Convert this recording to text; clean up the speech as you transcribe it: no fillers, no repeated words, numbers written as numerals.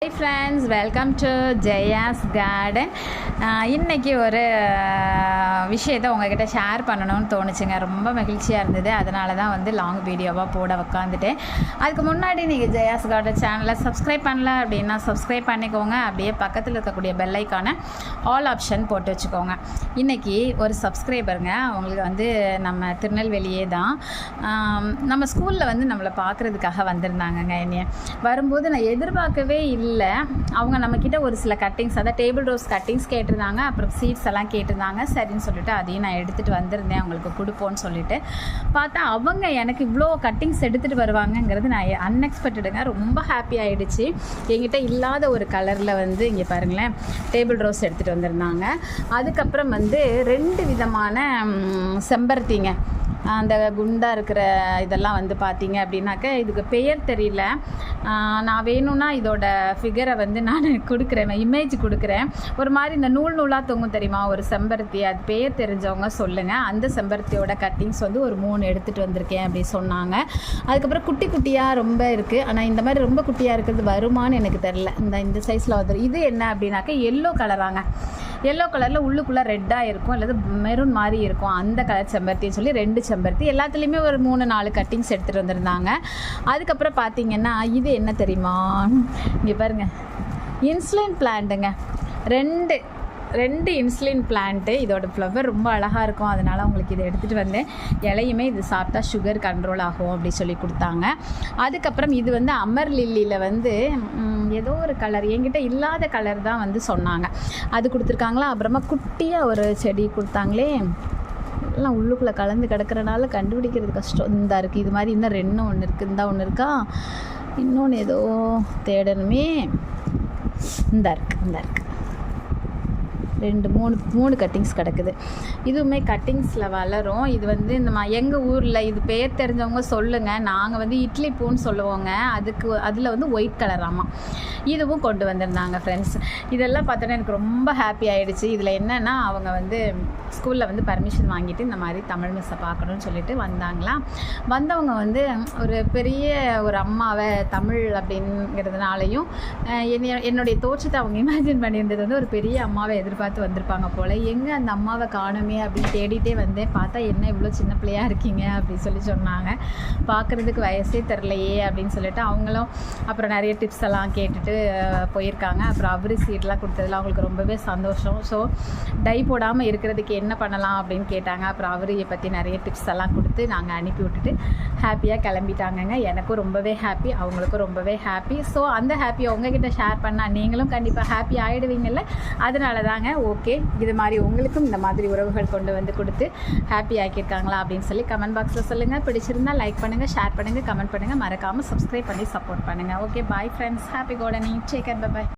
Hi friends, welcome to Jaya's Garden. இன்றைக்கி ஒரு விஷயத்தை உங்ககிட்ட ஷேர் பண்ணணும்னு தோணுச்சுங்க. ரொம்ப மகிழ்ச்சியாக இருந்தது. அதனால தான் வந்து லாங் வீடியோவாக போட உட்காந்துட்டேன். அதுக்கு முன்னாடி நீங்கள் ஜெயாஸ் கார்டன் சேனலை சப்ஸ்கிரைப் பண்ணல அப்படின்னா சப்ஸ்கிரைப் பண்ணிக்கோங்க. அப்படியே பக்கத்தில் இருக்கக்கூடிய பெல் ஐக்கானை ஆல் ஆப்ஷன் போட்டு வச்சுக்கோங்க. இன்றைக்கி ஒரு சப்ஸ்கிரைபருங்க, அவங்களுக்கு வந்து நம்ம திருநெல்வேலியே தான், நம்ம ஸ்கூலில் வந்து நம்மளை பார்க்குறதுக்காக வந்திருந்தாங்கங்க. என்னைய வரும்போது நான் எதிர்பார்க்கவே இல்லை. அவங்க நம்மக்கிட்ட ஒரு சில கட்டிங்ஸ், அதாவது டேபிள் ரோஸ் கட்டிங்ஸ் கேட்டிருந்தாங்க. அப்புறம் சீட்ஸ் எல்லாம் கேட்டிருந்தாங்க. சரின்னு சொல்லிட்டு அதையும் நான் எடுத்துகிட்டு வந்திருந்தேன், அவங்களுக்கு கொடுப்போன்னு சொல்லிட்டு. பார்த்தா அவங்க எனக்கு இவ்வளோ கட்டிங்ஸ் எடுத்துகிட்டு வருவாங்கங்கிறது நான் அன்எக்ஸ்பெக்டடுங்க. ரொம்ப ஹாப்பி ஆகிடுச்சு. என்கிட்ட இல்லாத ஒரு கலரில் வந்து இங்கே பாருங்களேன் டேபிள் ரோஸ் எடுத்துகிட்டு வந்திருந்தாங்க. அதுக்கப்புறம் வந்து 2 விதமான செம்பருத்திங்க. அந்த குண்டாக இருக்கிற இதெல்லாம் வந்து பார்த்தீங்க அப்படின்னாக்க இதுக்கு பெயர் தெரியல. நான் வேணும்னா இதோட ஃபிகரை வந்து நான் கொடுக்குறேன், இமேஜ் கொடுக்குறேன். ஒரு மாதிரி இந்த நூலாக தொங்கும் தெரியுமா ஒரு செம்பருத்தி, அது பெயர் தெரிஞ்சவங்க சொல்லுங்கள். அந்த செம்பருத்தியோட கட்டிங்ஸ் வந்து ஒரு 3 எடுத்துகிட்டு வந்திருக்கேன் அப்படி சொன்னாங்க. அதுக்கப்புறம் குட்டி குட்டியாக ரொம்ப இருக்குது. ஆனால் இந்த மாதிரி ரொம்ப குட்டியாக இருக்கிறது வருமானு எனக்கு தெரில. இந்த சைஸில் வந்துடும். இது என்ன அப்படின்னாக்க எல்லோ கலராங்க. எல்லோ கலரில் உள்ளுக்குள்ளே ரெட்டாக இருக்கும், அல்லது மெரூன் மாதிரி இருக்கும். அந்த கலர் செம்பருத்தின்னு சொல்லி 2 செம்பருத்தி, எல்லாத்துலேயுமே ஒரு 3-4 கட்டிங்ஸ் எடுத்துகிட்டு வந்திருந்தாங்க. அதுக்கப்புறம் பார்த்தீங்கன்னா இது என்ன தெரியுமா, இங்கே பாருங்கள், இன்சுலின் பிளான்ட்டுங்க. 2 insulin plant. இதோட ஃப்ளவர் ரொம்ப அழகாக இருக்கும். அதனால் அவங்களுக்கு இதை எடுத்துகிட்டு வந்தேன். இலையுமே இது சாப்பிட்டா சுகர் கண்ட்ரோல் ஆகும் அப்படி சொல்லி கொடுத்தாங்க. அதுக்கப்புறம் இது வந்து அமர் லில்லியில் வந்து ஏதோ ஒரு கலர், என்கிட்ட இல்லாத கலர் தான் வந்து சொன்னாங்க, அது கொடுத்துருக்காங்களா. அப்புறமா குட்டியாக ஒரு செடி கொடுத்தாங்களே, எல்லாம் உள்ளுக்குள்ளே கலந்து கிடக்கிறனால கண்டுபிடிக்கிறது கஷ்டம். இந்த இருக்குது, இது மாதிரி இன்னும் 2 ஒன்று இருக்குது, இந்த ஒன்று இருக்கா, இன்னொன்று ஏதோ தேடணுமே. இந்த இருக்குது 2-3 கட்டிங்ஸ் கிடக்குது. இதுவுமே கட்டிங்ஸில் வளரும். இது வந்து இந்த எங்கள் ஊரில் இது பேர் தெரிஞ்சவங்க சொல்லுங்கள். நாங்கள் வந்து இட்லி பூன்னு சொல்லுவோங்க. அதில் வந்து ஒயிட் கலராமா. இதுவும் கொண்டு வந்திருந்தாங்க ஃப்ரெண்ட்ஸ். இதெல்லாம் பார்த்தோன்னா எனக்கு ரொம்ப ஹாப்பி ஆகிடுச்சு. இதில் என்னென்னா அவங்க வந்து ஸ்கூலில் வந்து பர்மிஷன் வாங்கிட்டு இந்த மாதிரி தமிழ் மிஸ்ஸை பார்க்கணுன்னு சொல்லிட்டு வந்தாங்களா. வந்தவங்க வந்து ஒரு பெரிய ஒரு அம்மாவை தமிழ் அப்படிங்கிறதுனாலையும் என்னுடைய தோற்றத்தை அவங்க இமேஜின் பண்ணியிருந்தது வந்து ஒரு பெரிய அம்மாவை எதிர்பார்த்து வந்திருப்பாங்க போல். எங்கே அந்த அம்மாவை காணுமே அப்படின்னு தேடிட்டே வந்தேன். பார்த்தா என்ன இவ்வளோ சின்ன பிள்ளையாக இருக்கீங்க அப்படின்னு சொல்லி சொன்னாங்க. பார்க்குறதுக்கு வயசே தெரிலையே அப்படின்னு சொல்லிட்டு அவங்களும் அப்புறம் நிறைய டிப்ஸ் எல்லாம் கேட்டுட்டு போயிருக்காங்க. அப்புறம் அவரி சீட்லாம் கொடுத்ததில் அவங்களுக்கு ரொம்பவே சந்தோஷம். ஸோ டை போடாமல் இருக்கிறதுக்கு என்ன பண்ணலாம் அப்படின்னு கேட்டாங்க. அப்புறம் அவரியை பற்றி நிறைய டிப்ஸ் எல்லாம் கொடுத்து நாங்கள் அனுப்பி விட்டுட்டு ஹாப்பியாக கிளம்பிட்டாங்கங்க. எனக்கும் ரொம்பவே ஹாப்பி, அவங்களுக்கும் ரொம்பவே ஹாப்பி. ஸோ அந்த ஹாப்பியை உங்ககிட்ட ஷேர் பண்ணால் நீங்களும் கண்டிப்பாக ஹாப்பி ஆகிடுவீங்கல்ல. அதனால தாங்க ஓகே, இது மாதிரி உங்களுக்கும் இந்த மாதிரி உறவுகள் கொண்டு வந்து கொடுத்து ஹாப்பி ஆக்கியிருக்காங்களா அப்படின்னு சொல்லி கமெண்ட் பாக்ஸில் சொல்லுங்கள். பிடிச்சிருந்தால் லைக் பண்ணுங்கள், ஷேர் பண்ணுங்கள், கமெண்ட் பண்ணுங்கள், மறக்காமல் சப்ஸ்கிரைப் பண்ணி சப்போர்ட் பண்ணுங்கள். Okay, bye friends, happy gardening, take care, by.